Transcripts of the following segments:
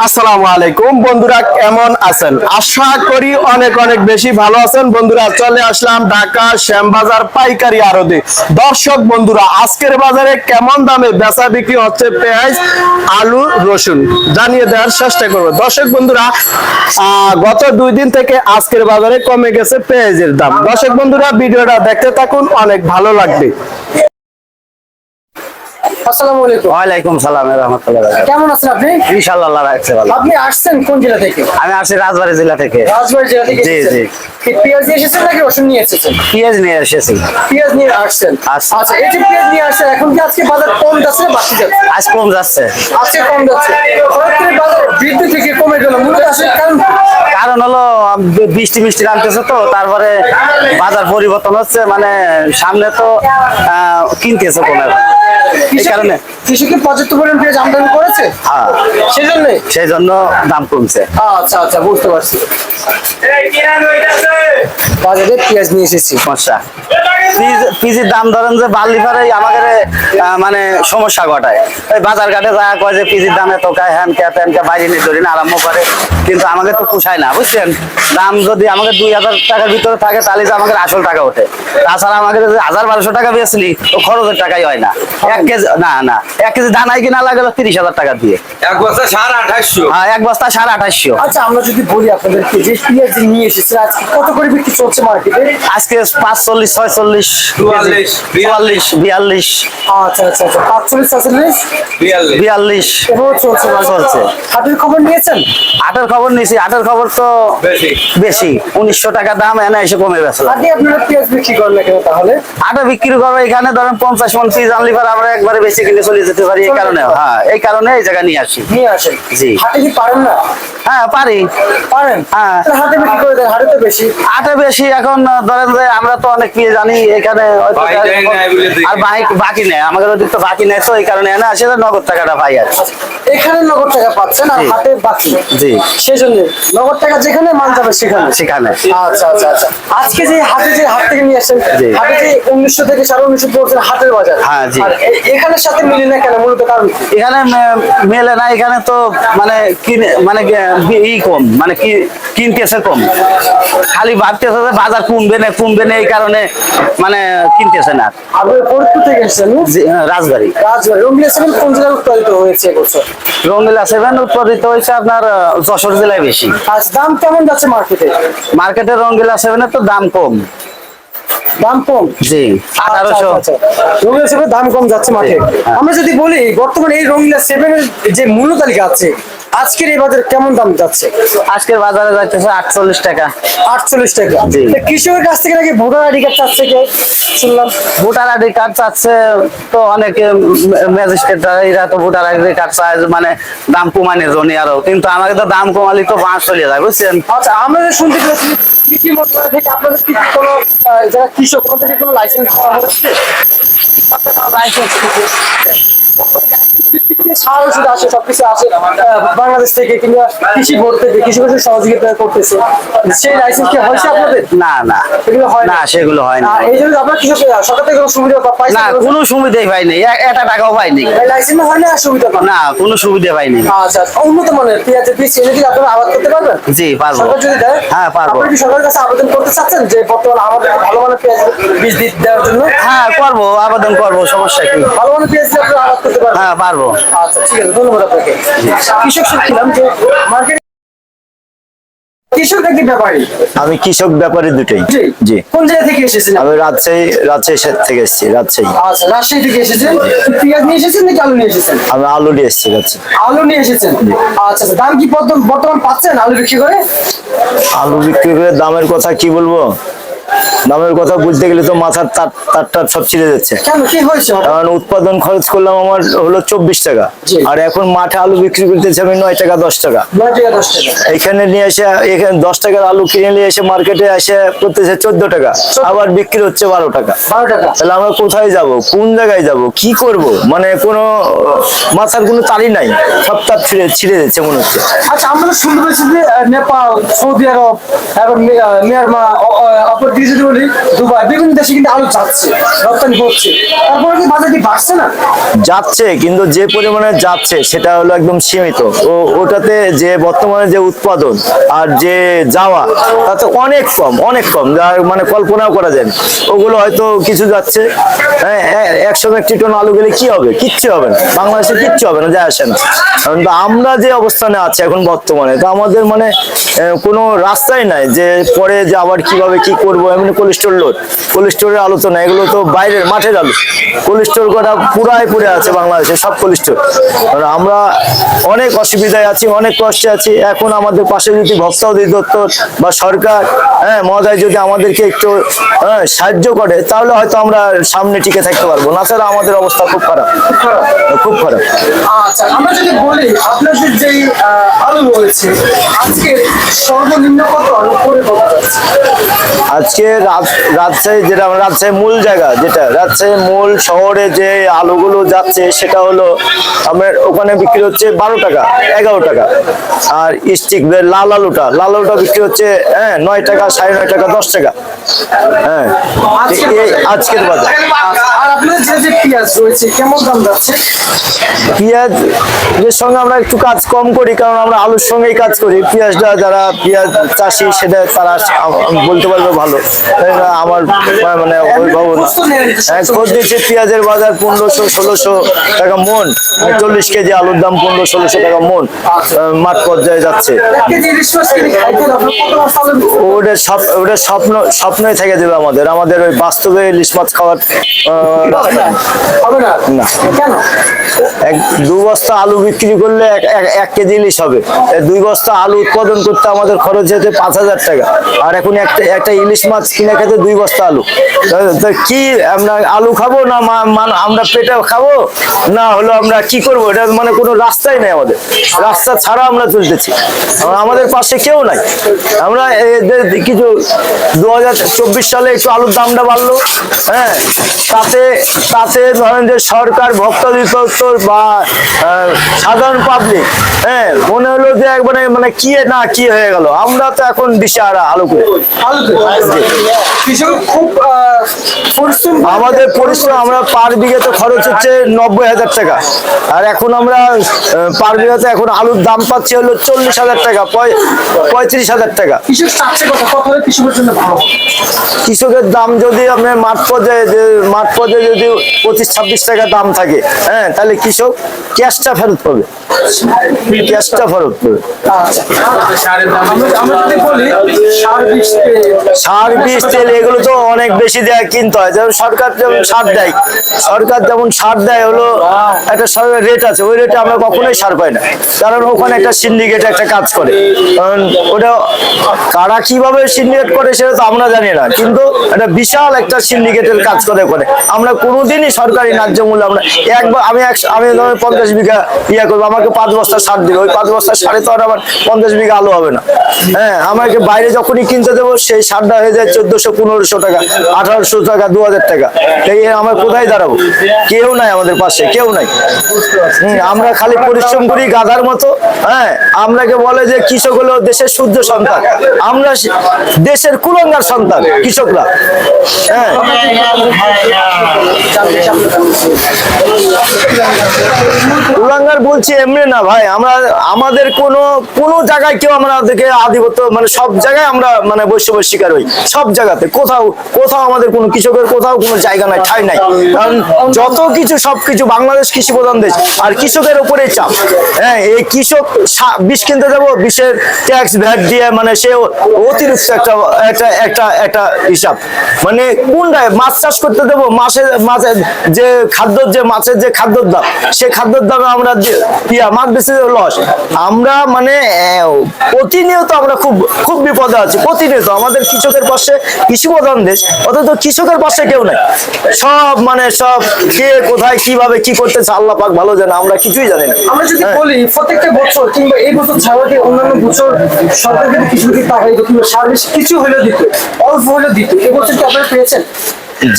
আসসালামু আলাইকুম বন্ধুরা, কেমন আছেন? আশা করি অনেক অনেক বেশি ভালো আছেন। বন্ধুরা, চলে আসলাম ঢাকা শ্যামবাজার পাইকারি আড়তে। দর্শক বন্ধুরা, আজকের বাজারে কেমন দামে বেচা বিক্রি হচ্ছে পেঁয়াজ, আলু, রসুন জানিয়ে দেওয়ার চেষ্টা করব। দর্শক বন্ধুরা, গত 2 দিন থেকে আজকের বাজারে কমে গেছে পেঁয়াজের দাম। দর্শক বন্ধুরা, ভিডিওটা দেখতে থাকুন, অনেক ভালো লাগবে। আসসালামু আলাইকুম। ওয়ালাইকুম সালাম রাহমাতুল্লাহ। কেমন আছেন আপনি? ইনশাআল্লাহ আল্লাহ রাখছে ভালো। আপনি আসছেন কোন জেলা থেকে? আমি আসছি রাজবাড়ী জেলা থেকে। রাজবাড়ী জেলা থেকে জি এসেছেন? জি। কি পেঁয়াজ নিয়ে এসেছেন নাকি রসুন নিয়ে এসেছেন? পেঁয়াজ নিয়ে এসেছি। পেঁয়াজ নিয়ে আসছেন। আচ্ছা। আচ্ছা, এই যে পেঁয়াজ নিয়ে আসছেন, এখন কি আজকে বাজার কম যাচ্ছে না বাড়তি যাচ্ছে? আজ কম যাচ্ছে। আজকে কম যাচ্ছে। হঠাৎ করে বাজার বৃদ্ধি থেকে কমে গেল, মূলত আসলে কারণ কি? কারণ হলো বৃষ্টি মিষ্টি নামতেছে তো, তারপরে বাজার পরিবর্তন হচ্ছে, মানে সামনে তো কিনতেছে কমে, এই কারণে। কৃষকের পর্যাপ্ত পরিমাণ পেঁয়াজ আমদানি করেছে, হ্যাঁ, সেই জন্য দাম কমছে। আচ্ছা আচ্ছা, বুঝতে পারছি। বাজারে পেঁয়াজ নিয়ে এসেছি। সমস্যা পিজির দাম ধরেন যে বার্লিফারে আমাদের মানে সমস্যা ঘটায়। ওই বাজার ঘাটে যা কয় যে পিজির দাম এত কায়, হ্যান কে তেন কে বাইরে নিয়ে ধরি না আরম্ভ করে, কিন্তু আমাকে তো পোষায় না, বুঝছেন। দাম যদি আমাকে 2000 টাকার ভিতরে থাকে তাহলে যে আমাদের আসল টাকা ওঠে। তাছাড়া আমাকে যদি 1000-1200 টাকা বেচলি তো খরচের টাকাই হয় না। 1 কেজি না 1 কেজি দানাই কিনা লাগে 30,000 টাকা দিয়ে। এক বস্তা 2800। হ্যাঁ, এক বস্তা 2800। আচ্ছা, আমরা যদি বলি আপনাদেরকে যে পেঁয়াজ নিয়ে এসেছে আজকে কত করে বিক্রি চলছে মার্কেটে? আজকে 45, 46, 44, 44, 42, আচ্ছা আচ্ছা আচ্ছা, 45, 46, 42 42 এভাবে চলছে চলছে। হাটের খবর নিয়েছেন? আটের খবর নিয়েছি। আটের খবর তো বেশি। বেশি, 1900 টাকা দাম, এনে এসে কমে গেছে। হাটে আপনারা পেঁয়াজ বিক্রি করেন না কেন তাহলে? আটা বিক্রি করবো এখানে ধরেন 50 মন পিস আনলি পরে আমরা একবারে বেশি কিনে চলে যেতে পারি, এই কারণে। হ্যাঁ, এই কারণে এই জায়গা নিয়ে আসি। নিয়ে আসেন। জি। হাটে কি পারেন না? হ্যাঁ, পারি। পারেন। হ্যাঁ। তাহলে হাটে বিক্রি করে দেন, হাটে তো বেশি। আটা বেশি এখন ধরেন যে আমরা তো অনেক পেয়ে জানি এখানে হয়তো বাকিটাই নাই বলে দেখি। আর বাকি নেই, আমাদের ওদিক তো বাকি নেই, তো এই কারণে এনে আসে নগদ টাকাটা পাই আর কি। এখানে নগদ টাকা পাচ্ছেন আর জি। হাটে বাকি। জি। সেজন্য নগদ টাকা যেখানে মান যাবে সেখানে। সেখানে। আচ্ছা আচ্ছা আচ্ছা, আজকে যে হাট থেকে নিয়ে আসছেন, জি। হাটে যে 1900 থেকে 1950 পড়ছেন হাটের বাজার। হ্যাঁ, জি। আর এখানের সাথে মিলে না কেন, মূলত কারণ কি? এখানে মেলে না, এখানে তো মানে কিনে মানে ই কম, মানে কি কিনতেছে কম, খালি ভাবতেছে যে বাজার কমবে না এই কারণে মানে কিনতেছে না। আপনি ফরিদপুর থেকে এসেছেন? রাজবাড়ী। রাজবাড়ী। রঙ্গিলা 7 কোন জেলায় উৎপাদিত হয়েছে এবছর? রঙ্গিলা 7 উৎপাদিত হয়েছে আপনার যশোর জেলায় বেশি। আজ দাম কেমন যাচ্ছে মার্কেটে? মার্কেটে রঙ্গিলা 7 এর তো দাম কম। দাম কম? জি, 1800। আচ্ছা, রঙ্গিলা 7 দাম কম যাচ্ছে মাঠে। হ্যাঁ। আমরা যদি বলি বর্তমানে এই রঙ্গিলা 7 এর যে মূল্য তালিকা আছে, আজকের এই বাজারে কেমন দাম যাচ্ছে? আজকের বাজারে যাচ্ছে 48 টাকা। 48 টাকা। জি। তা কৃষকের কাছ থেকে নাকি ভোটার আইডি কার্ড চাচ্ছে কে শুনলাম? ভোটার আইডি কার্ড চাচ্ছে তো অনেকে, ম্যাজিস্ট্রেট এরা তো ভোটার আইডি কার্ড চায় মানে দাম কমানোর জন্য আরো, কিন্তু আমাকে তো দাম কমালি তো বাঁশ চলে যায়, বুঝছেন। আচ্ছা, আমরা যে শুনতে পেয়েছি কৃষি মন্ত্রণালয় থেকে আপনাদের কি কোনো যারা কৃষক ওদের থেকে কোনো লাইসেন্স দেওয়া হচ্ছে? লাইসেন্স সার ওষুধ আসে, সবকিছু আসে বাংলাদেশ থেকে কিংবা কৃষি বোর্ড থেকে, কৃষি বোর্ডের সহযোগিতা করতেছে, সেই লাইসেন্স কি হয়েছে আপনাদের? না না এগুলো হয় না, সেগুলো হয় না। এই জন্য আপনার কৃষক সরকার থেকে কোনো সুবিধা পাইছে না, কোনো সুবিধাই পাইনি, একটা টাকাও পাইনি। লাইসেন্স হয় না, আর সুবিধা পান না? না, কোনো সুবিধা পাইনি। আচ্ছা, উন্নত মানের পেঁয়াজের বীজ এনে কি আপনারা আবাদ করতে পারবেন? জি, পারবো। সরকার যদি দেয়? হ্যাঁ, পারবো। আপনি কি সরকারের কাছে আবেদন করতে চাচ্ছেন যে বর্তমানে আমাদের ভালো মানের পেঁয়াজ বীজ দেওয়ার জন্য? হ্যাঁ, করবো, আবেদন করবো, সমস্যা কি। ভালো মানের পেঁয়াজ দিয়ে আপনারা আবাদ করতে পারবেন? হ্যাঁ, পারবো। আচ্ছা, ঠিক আছে, ধন্যবাদ আপনাকে। কৃষক শুনছিলাম যে মার্কেট কৃষক নাকি ব্যাপারী? আমি কৃষক ব্যাপারী দুটোই। জি। জি। কোন জায়গা থেকে এসেছেন? আমি রাজশাহী থেকে এসেছি, রাজশাহী। আচ্ছা, রাজশাহী থেকে এসেছেন। পেঁয়াজ নিয়ে এসেছেন নাকি আলু নিয়ে এসেছেন? আমি আলু নিয়ে এসেছি রাজশাহী। আলু নিয়ে এসেছেন। আচ্ছা, দাম কি বর্তমান পাচ্ছেন আলু বিক্রি করে? আলু বিক্রি করে দামের কথা কি বলবো, দামের কথা বুঝতে গেলে তো মাথার তার সব ছিঁড়ে যাচ্ছে। কেন, কি হয়েছে? কারণ উৎপাদন খরচ করলাম আমার হলো 24 টাকা, জি। আর এখন মাঠে আলু বিক্রি করতেছি আমি 9 টাকা 10 টাকা। 9 টাকা 10 টাকা। এখানে নিয়ে এসে, এখানে 10 টাকার আলু কিনে নিয়ে এসে মার্কেটে এসে করতেছে 14 টাকা, আবার বিক্রি হচ্ছে 12 টাকা। 12 টাকা। তাহলে আমরা কোথায় যাব, কোন জায়গায় যাব, কি করব, মানে কোনো মাথার কোনো তালি নাই, সব তার ছিঁড়ে যাচ্ছে মনে হচ্ছে। আচ্ছা, আমরা শুনতে পেয়েছি যে নেপাল, সৌদি আরব এবং মিয়ানমার, অপরদিকে দিকে যদি বলি দুবাই বিভিন্ন দেশে কিন্তু আলু যাচ্ছে, রপ্তানি হচ্ছে, তারপরে কি বাজার কি বাড়ছে না? যাচ্ছে, কিন্তু যে পরিমাণে যাচ্ছে সেটা হলো একদম সীমিত। ওটাতে যে বর্তমানে যে উৎপাদন আর যে যাওয়া তাতে অনেক কম, অনেক কম, যার মানে কল্পনাও করা যায় না। ওগুলো হয়তো কিছু যাচ্ছে, হ্যাঁ 100 মেট্রিক টন আলু গেলে কি হবে? কিচ্ছু হবে না, বাংলাদেশে কিচ্ছু হবে না, যায় আসে না। কারণ আমরা যে অবস্থানে আছি এখন বর্তমানে, তো আমাদের মানে কোনো রাস্তাই নাই যে পরে যে আবার কিভাবে কি করবো। এমনি কোলেস্টোর লোড, কোলেস্টোরের আলু তো না, এগুলো তো বাইরের মাঠের আলু। কোলেস্টোর কটা পুরাই পড়ে আছে বাংলাদেশে, সব কোলেস্টোর। আমরা অনেক অসুবিধায় আছি, অনেক কষ্টে আছি। এখন আমাদের পাশে যদি ভোক্তা অধিদপ্তর বা সরকার, হ্যাঁ মহোদয় যদি আমাদেরকে একটু সাহায্য করে, তাহলে হয়তো আমরা সামনে টিকে থাকতে পারবো। না ছাড়া আমাদের অবস্থা খুব খারাপ, খুব খারাপ। আচ্ছা, আমরা যদি বলি আপনাদের যে আলু রয়েছে আজকে সর্বনিম্ন কত আর উপরে কত আছে? আজকে রাজশাহী, যেটা আমার রাজশাহী মূল জায়গা, যেটা রাজশাহী মূল শহরে যে আলুগুলো যাচ্ছে সেটা হলো আমার ওখানে বিক্রি হচ্ছে 12 টাকা 11 টাকা। আর স্টিক লাল আলুটা বিক্রি হচ্ছে 9 টাকা 9.5 টাকা 10 টাকা। হ্যাঁ, এই আজকের বাজার। আর আপনাদের যে পেঁয়াজ রয়েছে কেমন দাম যাচ্ছে? পেঁয়াজের সঙ্গে আমরা একটু কাজ কম করি, কারণ আমরা আলুর সঙ্গেই কাজ করি। পেঁয়াজটা যারা পেঁয়াজ চাষি সেটা তারা বলতে পারবে ভালো। আমার মানে অভিভাবক খোঁজ দিচ্ছে, পেঁয়াজের বাজার 1500-1600 টাকা মন, 40 কেজি আলুর দাম 1500-1600 টাকা মন মাঠ পর্যায়ে যাচ্ছে। ওটা স্বপ্নই থেকে যাবে আমাদের ওই বাস্তবে ইলিশ মাছ খাওয়ার হবে না। না, কেন? 2 বস্তা আলু বিক্রি করলে 1 কেজি ইলিশ হবে। 2 বস্তা আলু উৎপাদন করতে আমাদের খরচ হচ্ছে 5000 টাকা। আর এখন একটা ইলিশ মাছ কিনে খেতে 2 বস্তা আলু। তো কি আমরা আলু খাবো না আমরা পেটে খাবো, না হলো আমরা কি করবো? এটা মানে কোনো রাস্তাই নেই আমাদের, রাস্তা ছাড়া আমরা চলতেছি। আমাদের পাশে কেউ নাই। আমরা কিছু 2024 সালে একটু আলুর দামটা বাড়লো, হ্যাঁ, তাতে ধরেন যে সরকার, ভোক্তা অধিদপ্তর বা সাধারণ পাবলিক, হ্যাঁ, মনে হলো যে একবারে মানে কি না কি হয়ে গেল। আমরা তো এখন দিশাহারা আলু করে। আমাদের পরিশ্রম, আমরা পার বিঘাতে খরচ হচ্ছে 90,000 টাকা। আর এখন আমরা পার বিঘাতে এখন আলুর দাম পাচ্ছি হলো 40,000 টাকা, 35,000 টাকা। কৃষকের দাম যদি আপনার মাঠ পর্যায়ে যদি 25-26 টাকা দাম থাকে, হ্যাঁ, তাহলে কৃষক ক্যাশটা ফেরত পাবে, ক্যাশটা ফেরত পাবে। সার, বীজ, তেল এগুলো তো অনেক বেশি দেয়া কিনতে হয়। যেমন সরকার যেমন সার দেয়, হলো একটা সরকার রেট আছে, ওই রেটে আমরা কখনোই সার পাই না। কারণ ওখানে একটা সিন্ডিকেট একটা কাজ করে। কারণ ওটা কারা কিভাবে সিন্ডিকেট করে সেটা তো আমরা জানি না, কিন্তু একটা বিশাল একটা সিন্ডিকেটের কাজ করে ওখানে। আমরা কোনোদিনই সরকারি ন্যায্য মূল্য আমরা একবার আমি ধরো 50 বিঘা করবো, আমাকে 5 বস্তা সার দিবে। ওই 5 বস্তা সারে তো আর আমার 50 বিঘা আলু হবে না। হ্যাঁ, আমাকে বাইরে যখনই কিনতে দেবো সেই সারটা হয়ে যায় 1400-1500 টাকা, 1800 টাকা, 2000 টাকা। এই আমরা কোথায় দাঁড়াবো? কেউ নাই আমাদের পাশে, কেউ নাই। আমরা খালি পরিশ্রম করি গাধার মতো। হ্যাঁ, আমরাকে বলে যে কৃষক হলো দেশের সূর্য সন্তান, আমরা দেশের কুলাঙ্গার সন্তান কৃষকরা। হ্যাঁ, কুলাঙ্গার বলছি এমনি না ভাই, আমাদের কোনো জায়গায় কেউ আমাদেরকে আধিপত্য, মানে সব জায়গায় আমরা মানে বৈষম্যের শিকার হই। সব জায়গাতে কোথাও আমাদের কোনো কৃষকের কোথাও কোনো জায়গা নাই, ঠাঁই নাই। কারণ যত কিছু সবকিছু বাংলাদেশ কৃষি প্রধান দেশ, আর কৃষকের উপরেই চাপ। হ্যাঁ, এই কৃষক বিষ কিনতে যাবো, বিষের ট্যাক্স ভ্যাট দিয়ে মানে সে অতিরিক্ত একটা হিসাব। মানে কোনটায় মাছ চাষ করতে দেবো, মাছের যে মাছের যে খাদ্যর দাম, সে খাদ্যর দামে আমরা মাছ বেশি লস। আমরা মানে প্রতিনিয়ত আমরা খুব বিপদে আছি। প্রতিনিয়ত আমাদের কৃষকের পাশে, কৃষি প্রধান দেশ, অথচ কৃষকের পাশে কেউ নাই। সব কে কোথায় কিভাবে কি করতেছে আল্লাহ পাক ভালো জানে, আমরা কিছুই জানি না। আমরা যদি বলি প্রত্যেকটা বছর কিংবা এই বছর ছাড়া অন্যান্য বছর সরকার কিন্তু কিছু দিতে হয়, কিংবা সার বেশি কিছু হলেও দিত, অল্প হলেও দিত। এবছর কি আপনারা পেয়েছেন?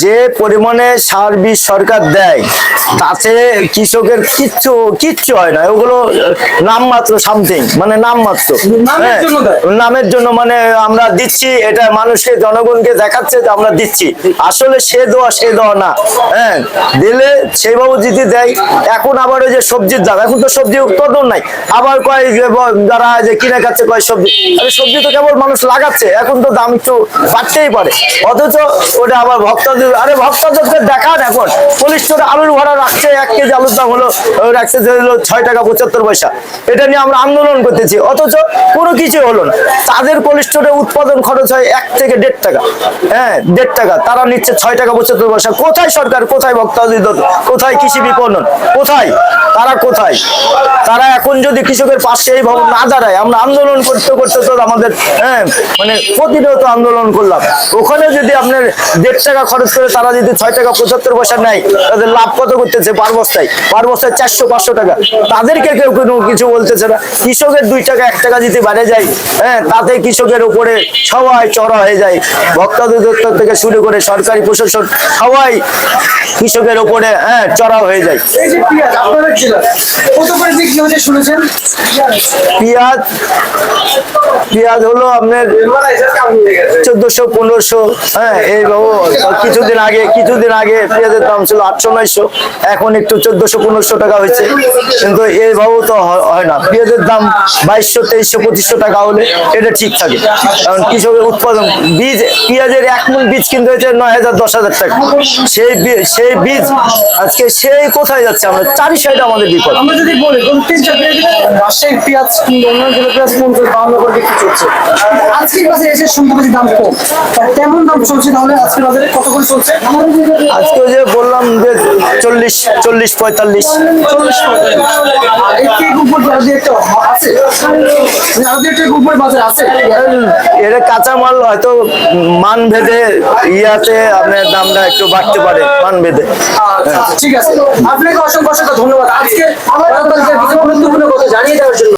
যে পরিমাণে সার বীজ সরকার দেয় তাতে কৃষকের কিচ্ছু হয় না, ওগুলো নামমাত্র সামথিং, মানে নামমাত্র। নামের জন্য দেয়। নামের জন্য, মানে আমরা দিচ্ছি, এটা মানুষকে জনগণকে দেখাচ্ছে যে আমরা দিচ্ছি, আসলে সে দেওয়া না। হ্যাঁ, দিলে সেইভাবে যদি দেয়। এখন আবার ওই যে সবজির দাম, এখন তো সবজি উৎপাদন নাই, আবার কয় যে যারা যে কিনে খাচ্ছে কয় সবজি, আরে সবজি তো কেবল মানুষ লাগাচ্ছে, এখন তো দাম একটু বাড়তেই পারে। অথচ ওটা আবার ভক্তদের, আরে ভক্তদেরকে দেখান, এখন পলিস্টোরে আলুর ভরা রাখছে, 1 কেজি আলুর দাম হলো রাখছে যে হলো 6 টাকা 75 পয়সা, এটা নিয়ে আমরা আন্দোলন করতেছি, অথচ কোনো কিছু হলো না। তাদের পলিস্টোরে উৎপাদন খরচ হয় 1 থেকে 1.5 টাকা, হ্যাঁ 1.5 টাকা, তারা নিচ্ছে 6 টাকা 75 পয়সা। কোথায় সরকার, কোথায় ভক্তদের, কোথায় কৃষি বিপণন, কোথায় তারা, কোথায় তারা? এখন যদি কৃষকের পাশে এইভাবে না দাঁড়ায়, আমরা আন্দোলন করতে করতে তো আমাদের মানে প্রতিনিয়ত আন্দোলন করলাম, ওখানে যদি আপনার 1.5 টাকা খরচ করে তারা যদি 6 টাকা 75 পয়সা নেয়, তাদের লাভ কত করতেছে? পার বস্তায় 400-500 টাকা, তাদেরকে কেউ কোনো কিছু বলতেছে না। কৃষকের 2 টাকা 1 টাকা যদি বাড়ে যায়, তাতে কৃষকের উপরে সবাই চড়া হয়ে যায়, ভক্তদের থেকে শুরু করে সরকারি প্রশাসন সবাই কৃষকের উপরে চড়া হয়ে যায়। এই যে পেঁয়াজ আপনাদের জেলায় কত করে বিক্রি হচ্ছে শুনেছেন? পেঁয়াজ হলো আপনার 1400-1500, এই কিছুদিন আগে পেঁয়াজের দাম ছিল 800-900, এখন একটু 1400-1500 টাকা হয়েছে, কিন্তু এইভাবেও তো হয় না। পেঁয়াজের দাম 2200-2300-2500 টাকা হলে এটা ঠিক থাকে, কারণ কৃষকের উৎপাদন বীজ, পেঁয়াজের 1 মণ বীজ কিনতে হয়েছে 9000-10,000 টাকা, সেই বীজ আজকে সেই কোথায় যাচ্ছে? আমরা 4 সাইড আমাদের বিপদ। আমরা যদি বলি রাজশাহীর পেঁয়াজ অন্য জেলার পেঁয়াজ 50-52 করে বিক্রি চলছে, আজকের বাজারে এসে শুনতে পাচ্ছি দাম কম, কেমন দাম চলছে তাহলে আজকের বাজারে কত করে চলছে? আজকে যে বললাম যে 40-45। এটা কাঁচামাল হয়তো মান ভেদে ইয়াতে আপনার দামটা একটু বাড়তে পারে, মান ভেদে। ঠিক আছে, আপনাকে অসংখ্য ধন্যবাদ আজকে গুরুত্বপূর্ণ কথা জানিয়ে দেওয়ার জন্য।